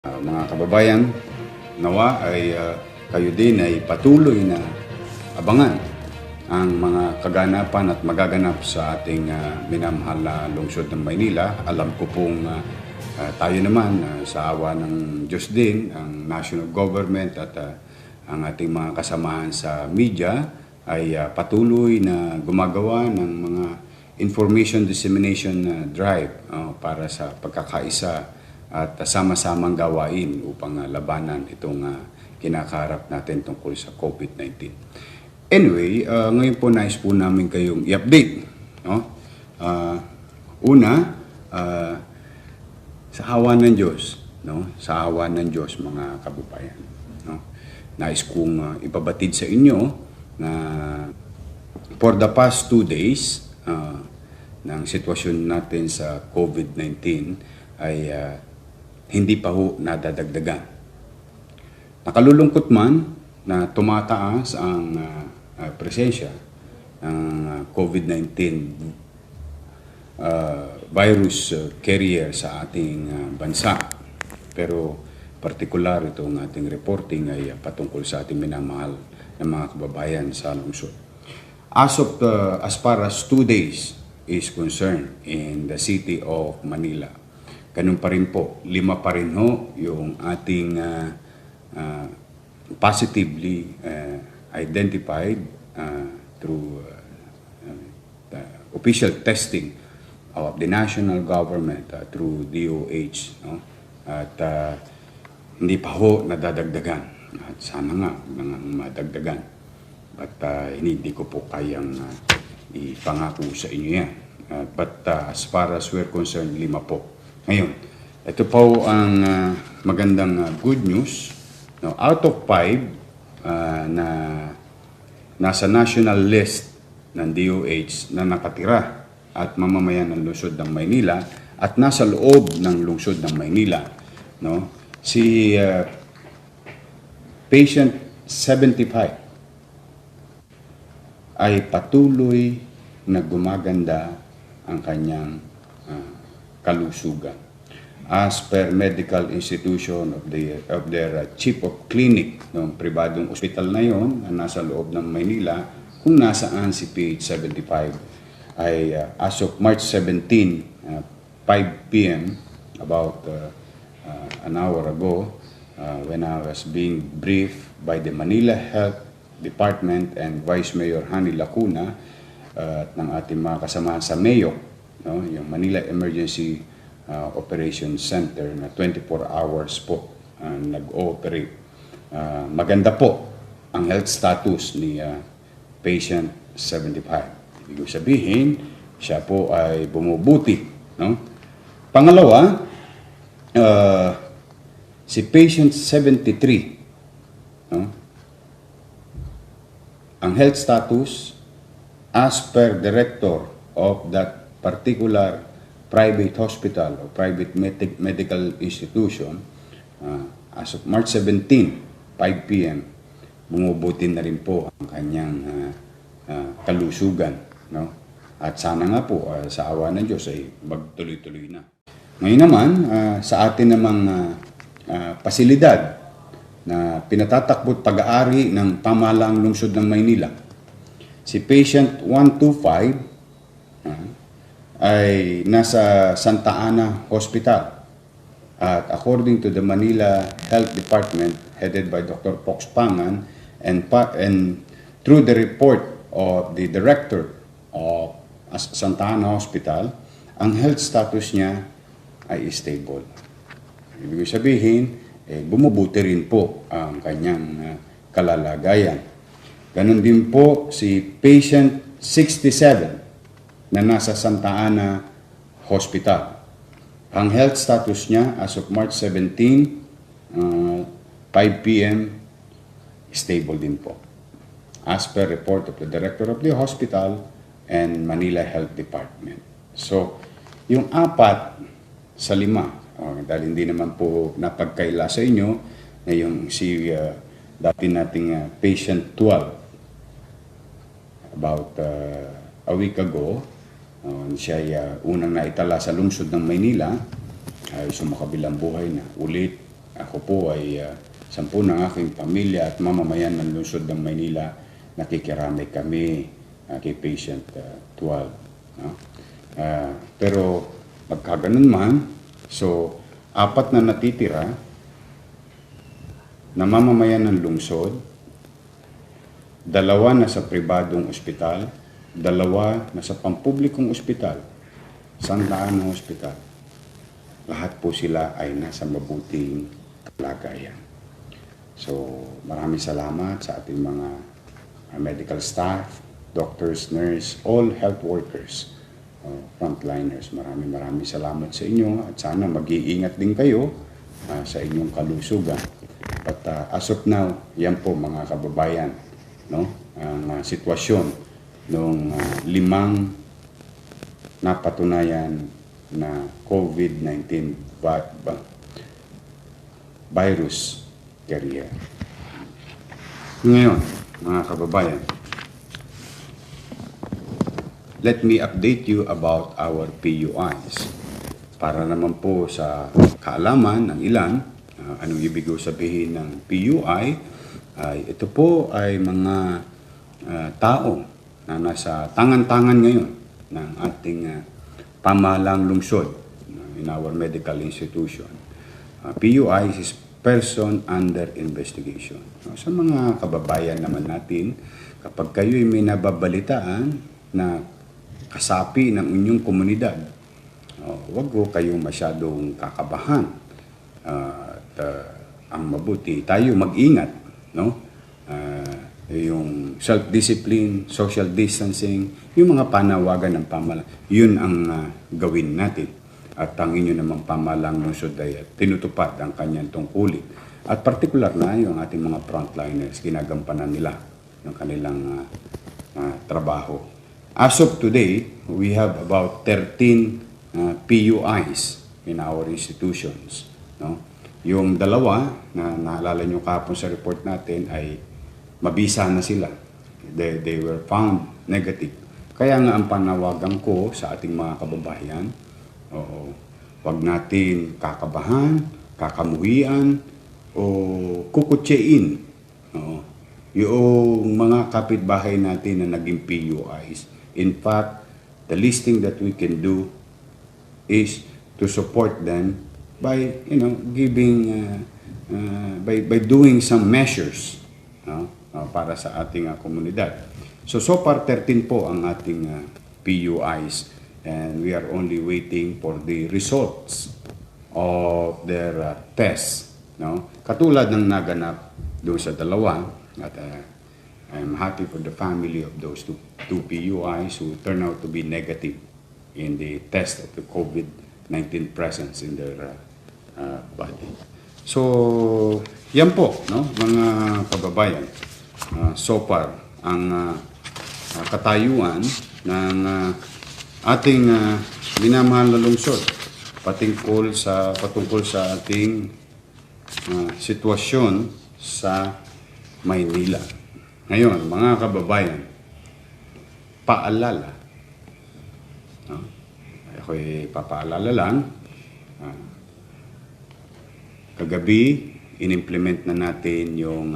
Mga kababayan, nawa ay kayo din ay patuloy na abangan ang mga kaganapan at magaganap sa ating minamahal na lungsod ng Maynila. Alam ko pong tayo naman sa awa ng Diyos din, ang national government at ang ating mga kasamahan sa media ay patuloy na gumagawa ng mga information dissemination drive para sa pagkakaisa at sama-samang gawain upang labanan itong kinakaharap natin tungkol sa COVID-19. Anyway, ngayon po nais po namin kayong i-update. No? Una, sa awa ng Diyos, no? Sa awa ng Diyos mga kababayan. No? Nais kong ipabatid sa inyo na for the past 2 days ng sitwasyon natin sa COVID-19 ay hindi pa ho nadadagdagan. Nakalulungkot man na tumataas ang presensya ng COVID-19 virus carrier sa ating bansa. Pero partikular itong ating reporting ay patungkol sa ating minamahal ng mga kababayan sa lungsod. As far as 2 days is concerned in the city of Manila, ganun pa rin po, 5 pa rin ho yung ating positively identified through official testing of the national government through DOH. No? At hindi pa ho nadadagdagan. At sana nga madagdagan. But hindi ko po kayang ipangako sa inyo yan. But as far as we're concerned, 5 po. Ngayon, ito po ang magandang good news. No, out of 5 na nasa national list ng DOH na nakatira at mamamayan ng lungsod ng Maynila at nasa loob ng lungsod ng Maynila, no, si patient 75 ay patuloy na gumaganda ang kanyang kalusugan. As per medical institution of their chief of clinic ng pribadong ospital na yon na nasa loob ng Maynila, kung nasaan si PH75 ay as of March 17, 5 p.m., about an hour ago, when I was being briefed by the Manila Health Department and Vice Mayor Hani Lacuna at ng ating mga kasama sa Mayo, no, yung Manila Emergency Operation Center na 24 hours po nag-ooperate. Maganda po ang health status ni patient 75. Ibig sabihin, siya po ay bumubuti. No? Pangalawa, si patient 73, no? Ang health status as per director of that particular private hospital or private medical institution, as of March 17, 5 p.m., bumubuti na rin po ang kanyang kalusugan. No? At sana nga po, sa awa ng Diyos ay magtuloy-tuloy na. Ngayon naman, sa atin namang pasilidad na pinatatakbo't pag-aari ng pamahalaang lungsod ng Maynila, si patient 125 ay nasa Santa Ana Hospital. At according to the Manila Health Department headed by Dr. Pox Pangan and through the report of the director of Santa Ana Hospital, ang health status niya ay stable. Ibig sabihin, bumubuti rin po ang kanyang kalalagayan. Ganon din po si patient 67 na nasa Santa Ana Hospital. Ang health status niya as of March 17, 5 p.m., stable din po. As per report of the director of the hospital and Manila Health Department. So, yung 4 sa 5, dahil hindi naman po napagkaila sa inyo, na yung si dati nating patient 12, about a week ago, siya ay unang naitala sa lungsod ng Maynila ay sumakabilang buhay na ulit Ako po ay 10 ng aking pamilya at mamamayan ng lungsod ng Maynila, nakikiramay kami kay patient 12. No? Pero magkaganon man, so 4 na natitira na mamamayan ng lungsod, 2 na sa pribadong ospital, 2 na sa pampublikong ospital, Santa Ana Hospital. Lahat po sila ay nasa mabuting kalagayan. So, maraming salamat sa ating mga medical staff, doctors, nurse, all health workers, frontliners. Maraming salamat sa inyo at sana mag-iingat din kayo sa inyong kalusugan. But as of now, yan po mga kababayan, no? Ang sitwasyon ng 5 napatunayan na COVID-19 virus carrier. Ngayon, mga kababayan, let me update you about our PUIs. Para naman po sa kaalaman ng ilan, anong ibig sabihin ng PUI, ito po ay mga tao na nasa tangan-tangan ngayon ng ating pamahalang lungsod in our medical institution. PUI is person under investigation. Sa mga kababayan naman natin, kapag kayo ay may nababalitaan na kasapi ng inyong komunidad, huwag ko kayong masyadong kakabahan. Ang mabuti, tayo mag-ingat, no? Yung self-discipline, social distancing, yung mga panawagan ng pamahalaan, yun ang gawin natin. At ang inyo namang pamahalang lungsod ay tinutupad ang kanyang tungkulin. At particular na yung ating mga frontliners, ginagampanan nila yung kanilang trabaho. As of today, we have about 13 PUIs in our institutions. No? Yung 2 na naalala nyo kahapon sa report natin ay mabisa na sila. They were found negative. Kaya nga ang panawagan ko sa ating mga kababayan, wag natin kakabahan, kakamuhian, o kukutsein. Yung mga kapitbahay natin na naging PUIs. In fact, the least thing that we can do is to support them by giving by doing some measures para sa ating komunidad. So far 13 po ang ating PUIs and we are only waiting for the results of their tests. No? Katulad ng naganap doon sa 2 at I'm happy for the family of those two PUIs who turned out to be negative in the test of the COVID-19 presence in their body. So, yan po, no, mga kababayan. So far, ang katayuan ng ating minamahal na lungsod patungkol sa ating sitwasyon sa Maynila. Ngayon, mga kababayan, paalala. Ako'y papaalala lang. Kagabi, in-implement na natin yung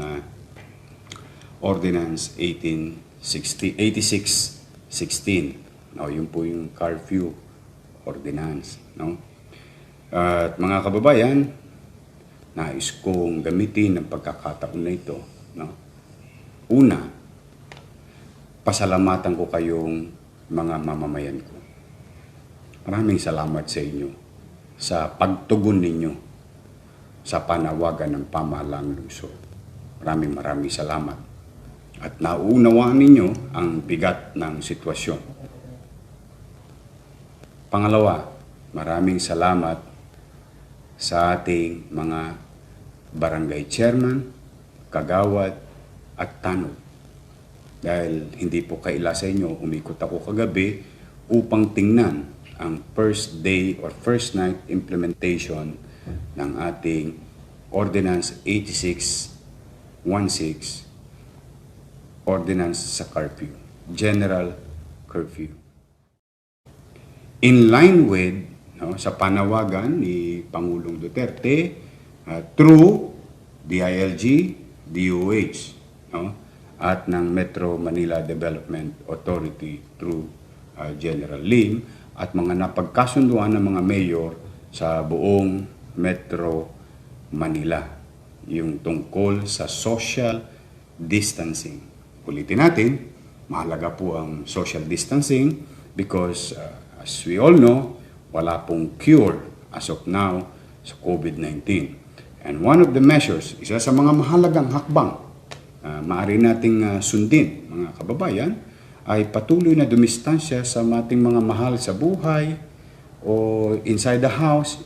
Ordinance 8616. No, yun po yung curfew ordinance. No? At mga kababayan, nais kong gamitin ng pagkakataon na ito. No? Una, pasalamatan ko kayong mga mamamayan ko. Maraming salamat sa inyo sa pagtugon ninyo sa panawagan ng pamahalang lungsod. Maraming salamat. At nauunawaan ninyo ang bigat ng sitwasyon. Pangalawa, maraming salamat sa ating mga barangay chairman, kagawad, at tanod. Dahil hindi po kaila sa inyo, umikot ako kagabi upang tingnan ang first day or first night implementation ng ating Ordinance 8616, Ordinance sa curfew, General Curfew. In line with sa panawagan ni Pangulong Duterte, through DILG, DOH, no? At ng Metro Manila Development Authority through General Lim at mga napagkasunduan ng mga mayor sa buong Metro Manila, yung tungkol sa social distancing. Ulitin natin, mahalaga po ang social distancing because as we all know, wala pong cure as of now sa COVID-19. And one of the measures, isa sa mga mahalagang hakbang, maaari nating sundin, mga kababayan, ay patuloy na dumistansya sa ating mga mahal sa buhay o inside the house,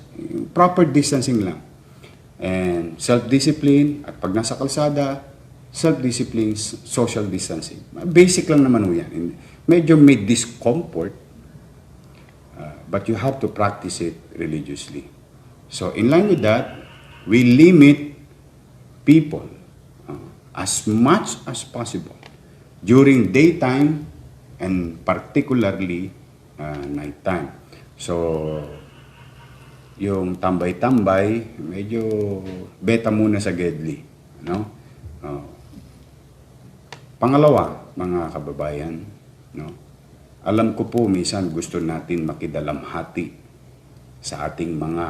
proper distancing lang. And self-discipline, at pag nasa kalsada, self-discipline, social distancing. Basic lang naman ho yan. Medyo may discomfort, but you have to practice it religiously. So in line with that, we limit people as much as possible during daytime and particularly nighttime. So, yung tambay-tambay, medyo beta muna sa Gedli. No? Pangalawa, mga kababayan, no? Alam ko po minsan gusto natin makidalamhati sa ating mga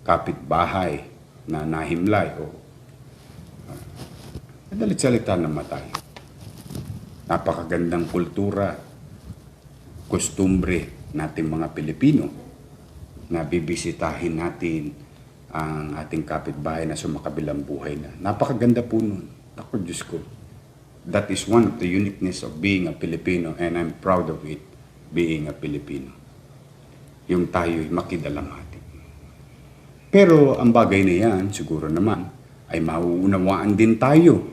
kapitbahay na nahimlay o madalit salita namatay. Napakagandang kultura, kostumbre nating mga Pilipino na bibisitahin natin ang ating kapitbahay na sumakabilang buhay na. Napakaganda po nun. Ako, Diyos ko. That is one of the uniqueness of being a Filipino and I'm proud of it, being a Filipino. Yung tayo'y makidalamhati. Pero ang bagay na yan, siguro naman, ay mauunawaan din tayo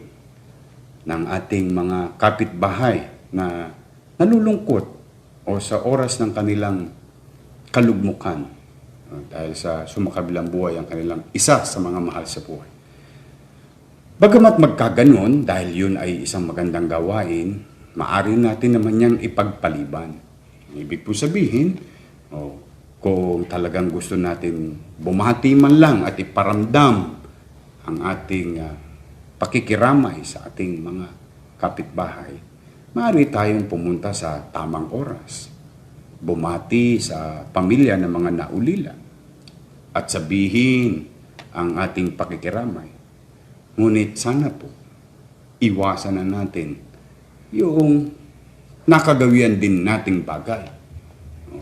ng ating mga kapitbahay na nalulungkot o sa oras ng kanilang kalugmukan dahil sa sumakabilang buhay ang kanilang isa sa mga mahal sa buhay. Bagamat magkaganon, dahil yun ay isang magandang gawain, maaari natin naman niyang ipagpaliban. Ibig po sabihin, kung talagang gusto natin bumati man lang at iparamdam ang ating pakikiramay sa ating mga kapitbahay, maaari tayong pumunta sa tamang oras, bumati sa pamilya ng mga naulila, at sabihin ang ating pakikiramay. Ngunit sana po, iwasan na natin yung nakagawian din nating bagay.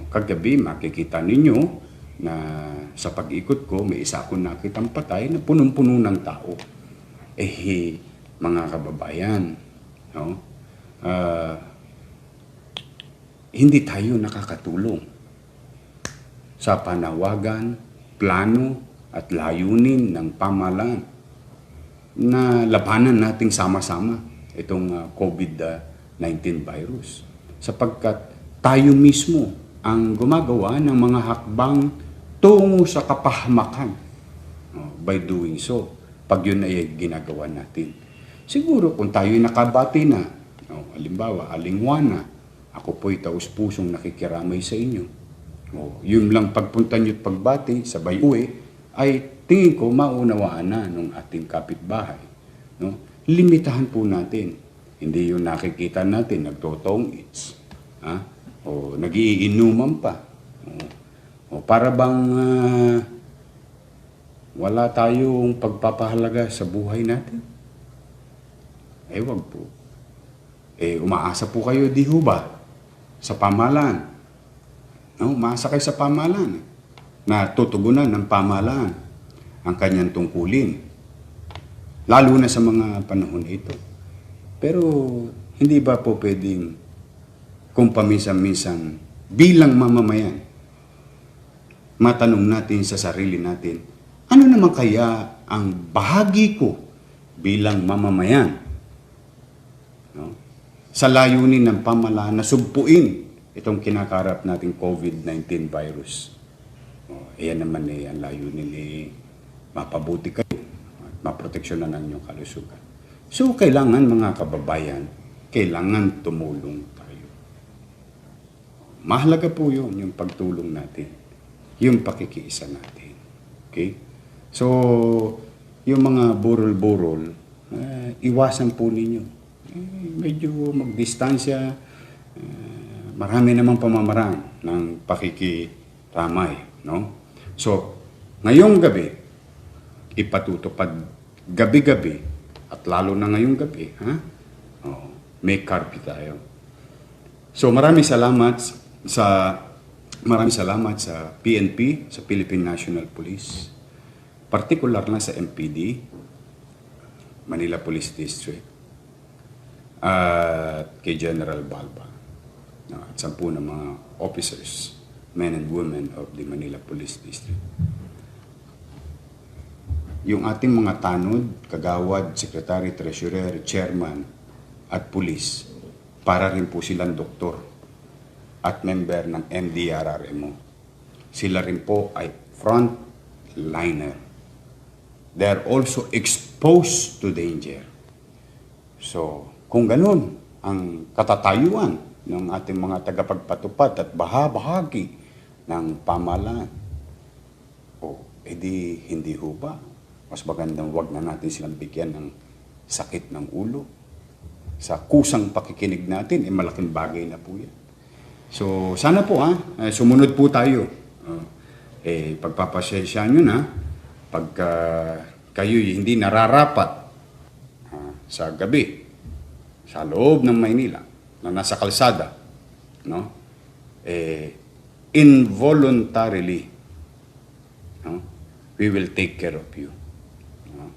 Kagabi, makikita ninyo na sa pag-ikot ko, may isa akong nakitang patay na punong-puno ng tao. Mga kababayan, no? Hindi tayo nakakatulong sa panawagan, plano at layunin ng pamahalaan na labanan nating sama-sama itong COVID-19 virus. Sapagkat tayo mismo ang gumagawa ng mga hakbang tungo sa kapahamakan by doing so. Pag yun ay ginagawa natin. Siguro kung tayo'y nakabati na, halimbawa, alingwana, ako po'y taus-pusong nakikiramay sa inyo. Yun lang pagpunta nyo't pagbati, sabay uwi, ay tingin ko maunawaan na ng ating kapitbahay. No? Limitahan po natin. Hindi yung nakikita natin, nagtotong-its. O nagiinuman pa. O para bang wala tayong pagpapahalaga sa buhay natin? Wag po. Umaasa po kayo, di ho ba? Sa pamahalaan. Umaasa kayo sa pamahalaan. Na tutugunan ng pamahalaan ang kanyang tungkulin. Lalo na sa mga panahon ito. Pero hindi ba po pwedeng kung paminsan-minsan bilang mamamayan, matanong natin sa sarili natin, ano naman kaya ang bahagi ko bilang mamamayan? Sa layunin ng pamahalaan na sugpuin itong kinakarap nating COVID-19 virus. Ayan naman ang layunin mapabuti kayo at maproteksyonan ang inyong kalusugan. So, kailangan mga kababayan, kailangan tumulong tayo. Mahalaga po yun, yung pagtulong natin, yung pakikiisa natin. Okay? So, yung mga burol-burol, iwasan po ninyo. Medyo magdistansya, marami namang pamamaraan ng pakikiramay, no? So, ngayong gabi, ipatutupad gabi-gabi, at lalo na ngayong gabi, may curfew tayo. So, maraming salamat sa PNP, sa Philippine National Police, particular na sa MPD, Manila Police District, at kay General Balba, at 10 ng mga officers, men and women of the Manila Police District. Yung ating mga tanod, kagawad, secretary, treasurer, chairman, at police, para rin po silang doktor at member ng MDRRMO. Sila rin po ay frontliner. They are also exposed to danger. So, kung ganun ang katatayuan ng ating mga tagapagpatupad at bahagi ng pamahalaan, edi hindi ho ba? Mas magandang wag na natin silang bigyan ng sakit ng ulo. Sa kusang pakikinig natin, malaking bagay na po yan. So, sana po sumunod po tayo. Pagpapasensya nyo na, pagka kayo hindi nararapat sa gabi, sa loob ng Maynila, na nasa kalsada, no? Involuntarily, no? We will take care of you. No?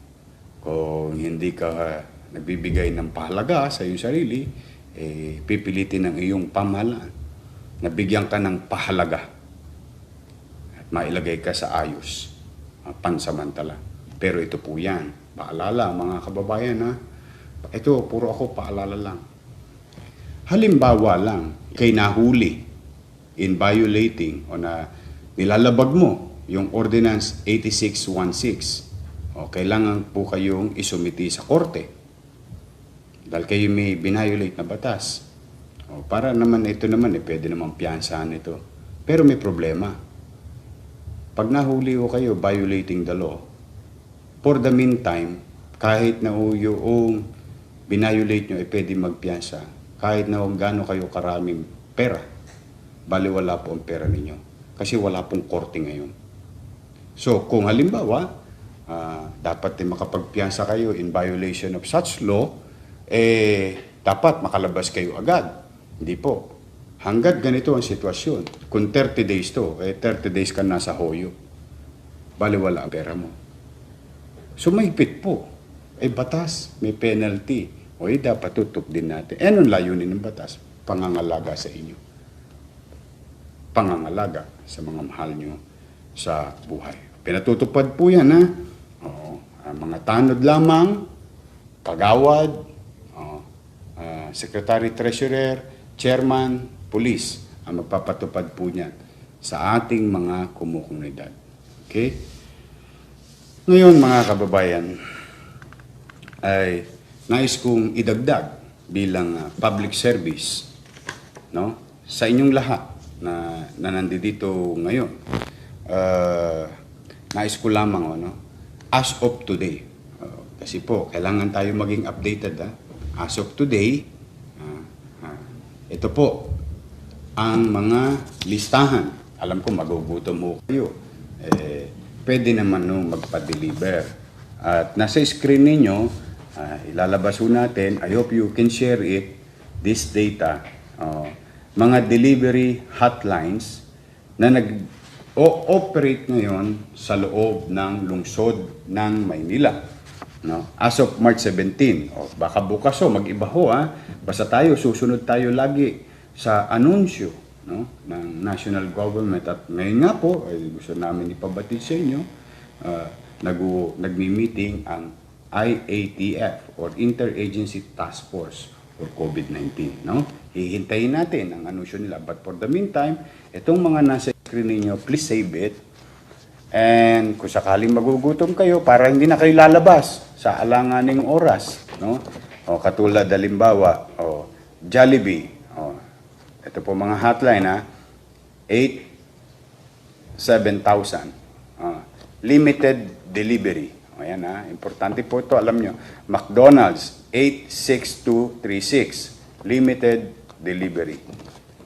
Kung hindi ka nagbibigay ng pahalaga sa iyong sarili, pipilitin ng iyong pamahalaan na bigyan ka ng pahalaga at mailagay ka sa ayos, pansamantala. Pero ito po yan, paalala mga kababayan, ito puro ako paalala lang. Halimbawa lang, kay nahuli in violating o na nilalabag mo yung Ordinance 8616, kailangan po kayong isumiti sa korte dahil kayo may binayolate na batas. Para naman ito naman, pwede naman piyansahan ito. Pero may problema. Pag nahuli ko kayo violating the law, for the meantime, kahit na yung binayolate nyo, pwede magpiyansa. Kahit na gaano kayo karaming pera, bali wala po ang pera ninyo. Kasi wala pong korte ngayon. So, kung halimbawa, dapat makapagpiyansa kayo in violation of such law, dapat makalabas kayo agad. Hindi po. Hanggat ganito ang sitwasyon, kung 30 days to, 30 days ka nasa hoyo, bali wala ang pera mo. So, mahigpit po. Batas, may penalty. Dapat tutok din natin. Anong layunin ng batas? Pangangalaga sa inyo. Pangangalaga sa mga mahal nyo sa buhay. Pinatutupad po yan, ang mga tanod lamang, kagawad, secretary, treasurer, chairman, police, ang magpapatupad po niyan sa ating mga kumukomunidad. Okay? Ngayon, mga kababayan, ay nais kong idagdag bilang public service, no, sa inyong lahat na nandito ngayon. Nais ko lamang, as of today, kasi po, kailangan tayo maging updated. As of today, ito po ang mga listahan. Alam ko magugutom mo kayo. Pwede naman magpa-deliver. At nasa screen ninyo, ilalabas ho natin, I hope you can share it, this data, mga delivery hotlines na nag-ooperate ngayon sa loob ng lungsod ng Maynila. No? As of March 17, baka bukas mag-iba ho, basta tayo, susunod tayo lagi sa anunsyo, no, ng national government. At ngayon nga po, gusto namin ipabatid sa inyo, nagmi-meeting ang IATF or Interagency Task Force for COVID-19. No? Hihintayin natin ang anunsyo nila. But for the meantime, itong mga nasa screen ninyo, please save it. And kung sakaling magugutom kayo, para hindi na kayo lalabas sa alanganing oras, no? Katulad halimbawa, Jollibee, ito po mga hotline, 8-7,000, limited delivery, Ayan ha, importante po ito, alam nyo. McDonald's, 86236, limited delivery.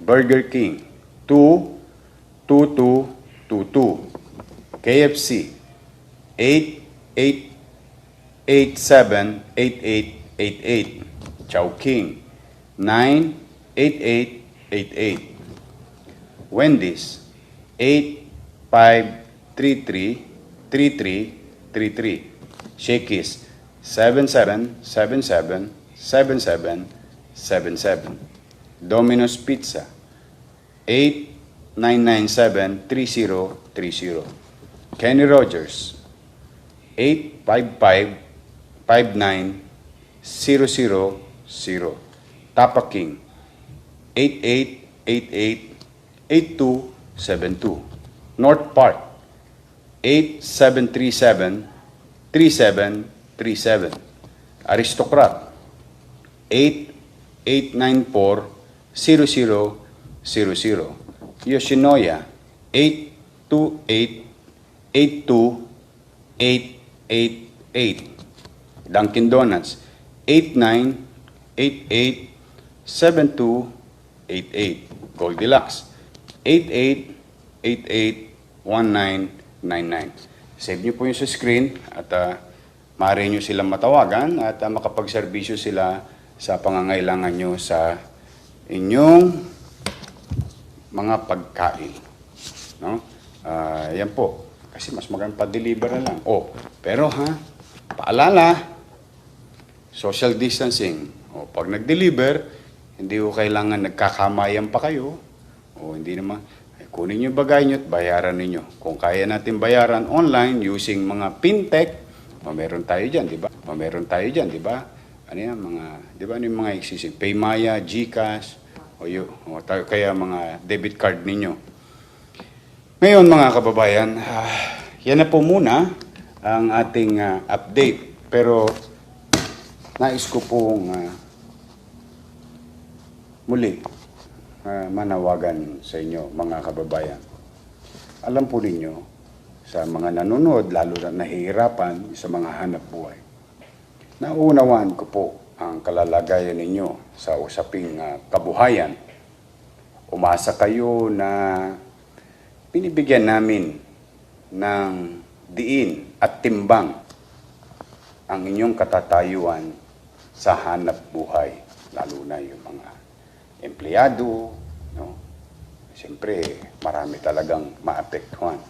Burger King, 22222. KFC, 88878888. Chowking, 98888. Wendy's, 85333333. Shakey's, 77777777. Domino's Pizza, 89973030. Kenny Rogers, 855-59-000. Tapa King, 8888-8272. North Park, 8737-3737. Aristocrat, 8894-0000. Yoshinoya, 828-82888. Dunkin' Donuts, 8988-7288. Goldilocks, 8888-1999. Save nyo po yung sa screen at maaari nyo silang matawagan at makapagserbisyo sila sa pangangailangan nyo sa inyong mga pagkain. No? Yan po. Kasi mas magandang pa-deliver na lang. Oh, pero paalala, social distancing. O, pag nag-deliver, hindi ko kailangan nagkakamayan pa kayo. O, hindi naman. Kunin nyo yung bagay nyo at bayaran ninyo. Kung kaya natin bayaran online using mga fintech, meron tayo dyan, di ba? Meron tayo dyan, di ba? Ano yan, di ba, ano yung mga existing? Paymaya, GCash, kaya mga debit card ninyo. Ngayon, mga kababayan, yan na po muna ang ating update. Pero nais ko pong muli manawagan sa inyo, mga kababayan. Alam po ninyo, sa mga nanonood, lalo na nahihirapan sa mga hanap buhay, naunawaan ko po ang kalalagayan ninyo sa usaping kabuhayan. Umasa kayo na binibigyan namin ng diin at timbang ang inyong katatayuan sa hanap buhay, lalo na yung mga empleyado, no? Siyempre, marami talagang maapektuhan.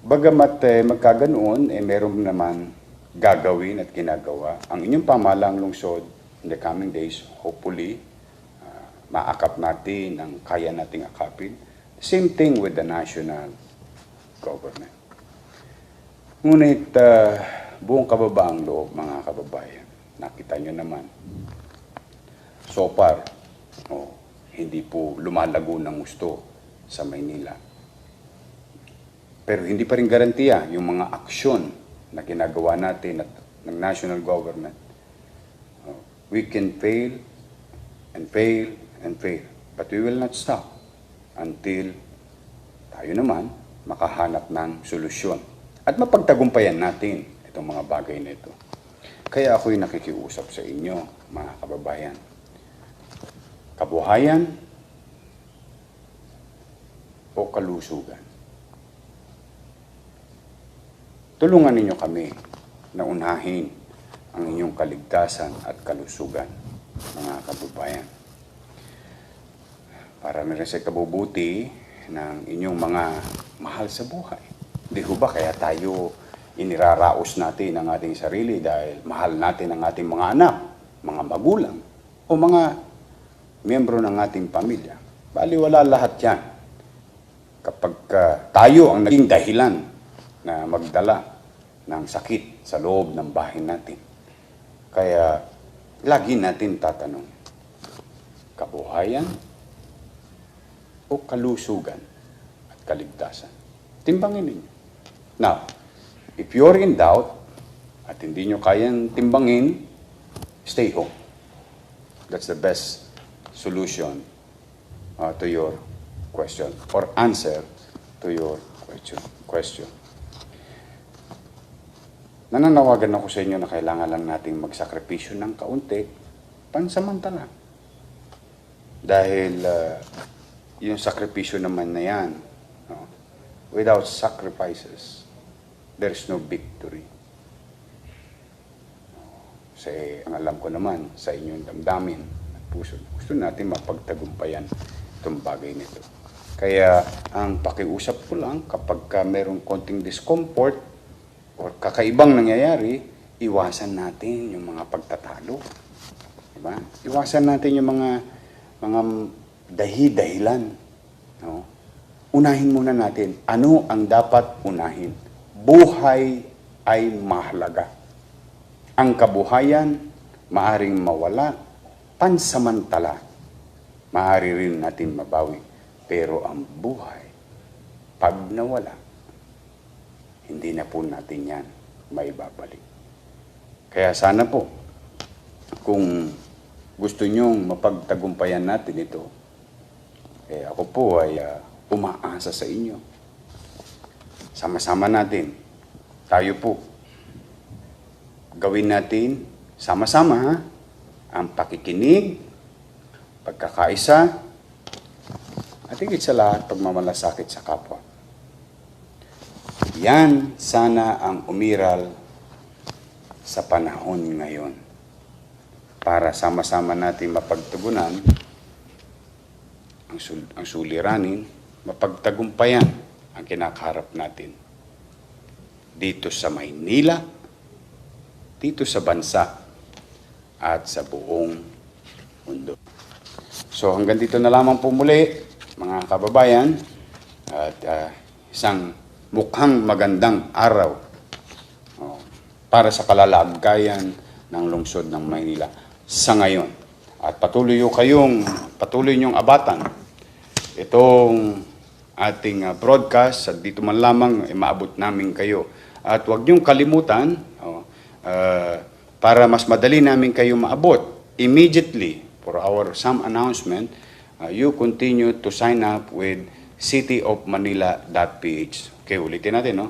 Bagamat magkaganoon, meron naman gagawin at ginagawa. Ang inyong pamahalang lungsod in the coming days, hopefully, maakap natin ang kaya nating akapin. Same thing with the national government. Ngunit buong kababaang loob, mga kababayan, nakita nyo naman, so far, hindi po lumalago ng gusto sa Maynila. Pero hindi pa rin garantiya yung mga aksyon na ginagawa natin at ng national government. We can fail and fail and fail, but we will not stop until tayo naman makahanap ng solusyon at mapagtagumpayan natin itong mga bagay na ito. Kaya ako'y nakikiusap sa inyo, mga kababayan. Kabuhayan o kalusugan. Tulungan ninyo kami na unahin ang inyong kaligtasan at kalusugan, mga kababayan. Para meron sa kabubuti ng inyong mga mahal sa buhay. Hindi ho ba kaya tayo iniraraos natin ang ating sarili dahil mahal natin ang ating mga anak, mga magulang, o mga miyembro ng ating pamilya? Baliwala lahat yan. Kapag tayo ang naging dahilan na magdala ng sakit sa loob ng bahay natin. Kaya lagi natin tatanong, kabuhayan o kalusugan at kaligtasan? Timbangin ninyo. Now, if you're in doubt at hindi nyo kayang timbangin, stay home. That's the best solution to your question or answer to your question. nananawagan ako sa inyo na kailangan lang nating magsakripisyo ng kaunti, pansamantala. Dahil yung sakripisyo naman na yan, no? Without sacrifices, there is no victory. Kasi ang alam ko naman sa inyong damdamin at puso, gusto natin mapagtagumpayan itong bagay nito. Kaya ang pakiusap ko lang kapag merong konting discomfort o kakaibang nangyayari, iwasan natin yung mga pagtatalo. Diba? Iwasan natin yung mga dahilan. No? Unahin muna natin. Ano ang dapat unahin? Buhay ay mahalaga. Ang kabuhayan, maaring mawala, pansamantala. Maaari rin natin mabawi. Pero ang buhay, pag nawala, hindi na po natin yan maibabalik. Kaya sana po, kung gusto nyong mapagtagumpayan natin ito, ako po ay umaasa sa inyo. Sama-sama natin. Tayo po. Gawin natin sama-sama ang pakikinig, pagkakaisa, at higit sa lahat, pagmamalasakit sa kapwa. Yan sana ang umiral sa panahon ngayon para sama-sama natin mapagtugunan ang suliranin, mapagtagumpayan ang kinakaharap natin dito sa Maynila, dito sa bansa, at sa buong mundo. So hanggang dito na lamang po muli, mga kababayan, at isang mukhang magandang araw para sa kalalagayan ng lungsod ng Maynila sa ngayon. At patuloy niyong abatan itong ating broadcast at dito man lamang maabot namin kayo. At huwag niyong kalimutan, para mas madali namin kayo maabot immediately for our some announcement, you continue to sign up with cityofmanila.ph. Okay, ulitin natin, no?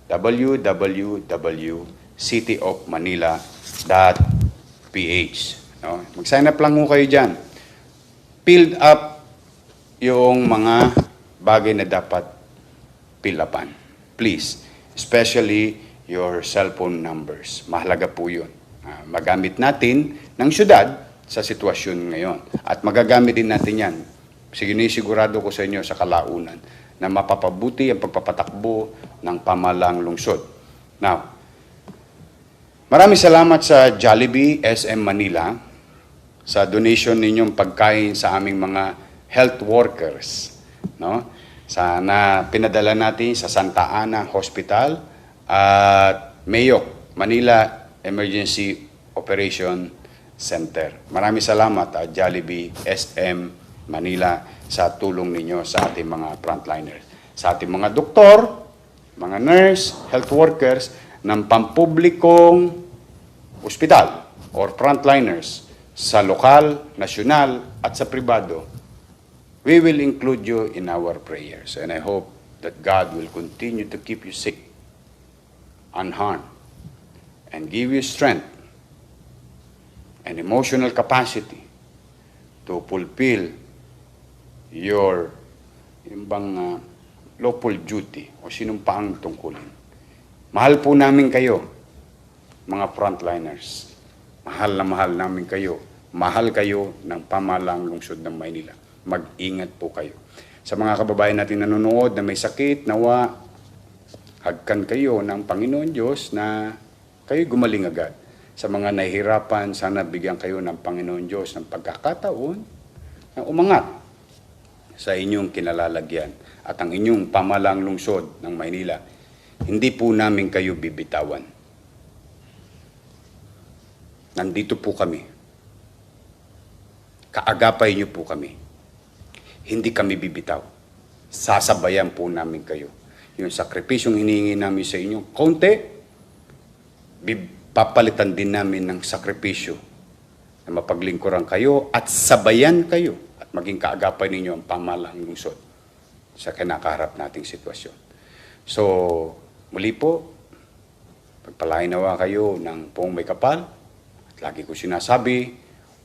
www.cityofmanila.ph. No? Mag-sign up lang ho kayo dyan. Fill up yung mga bagay na dapat fill upan. Please, especially your cellphone numbers. Mahalaga po yun. Magamit natin ng syudad sa sitwasyon ngayon. At magagamit din natin yan. Sigurado ko sa inyo sa kalaunan na mapapabuti ang pagpapatakbo ng pamahalang lungsod. Now, maraming salamat sa Jollibee SM Manila sa donation ninyong pagkain sa aming mga health workers. No? Sana pinadala natin sa Santa Ana Hospital at Mayoc, Manila Emergency Operation Center. Maraming salamat Jollibee SM Manila sa tulong ninyo sa ating mga frontliners. Sa ating mga doktor, mga nurse, health workers ng pampublikong ospital or frontliners sa lokal, nasyonal at sa pribado, we will include you in our prayers. And I hope that God will continue to keep you safe, unharmed, and give you strength and emotional capacity to fulfill your lawful duty o sinumpaang tungkulin. Mahal po namin kayo, mga frontliners. Mahal na mahal namin kayo. Mahal kayo ng pamahalang lungsod ng Maynila. Mag-ingat po kayo. Sa mga kababayan natin nanonood na may sakit, nawa, hagkan kayo ng Panginoon Diyos na kayo gumaling agad. Sa mga nahihirapan, sana bigyan kayo ng Panginoon Diyos ng pagkakataon na umangat sa inyong kinalalagyan at ang inyong pamahalang lungsod ng Maynila. Hindi po namin kayo bibitawan. Nandito po kami. Kaagapay niyo po kami. Hindi kami bibitaw. Sasabayan po namin kayo. Yung sakripisyong hinihingi namin sa inyo, konti, papalitan din namin ng sakripisyo na mapaglingkuran kayo at sabayan kayo at maging kaagapay ninyo ang pamahalang lungsod sa kinakaharap nating sitwasyon. So, muli po, Pagpalain nawa kayo ng poong may kapal. At lagi ko sinasabi,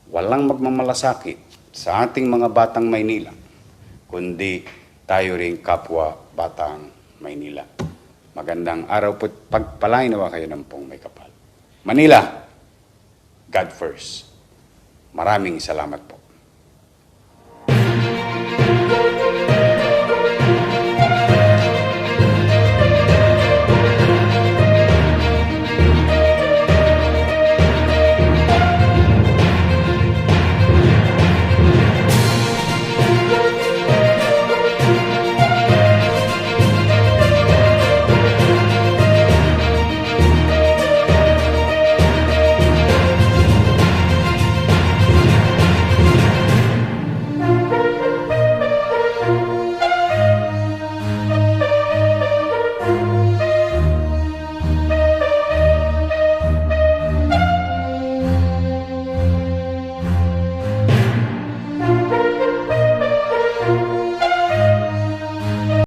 walang magmamalasakit sa ating mga batang Maynila, kundi tayo ring kapwa batang Maynila. Magandang araw po, pagpalain nawa kayo ng poong may kapal. Manila, God first. Maraming salamat po.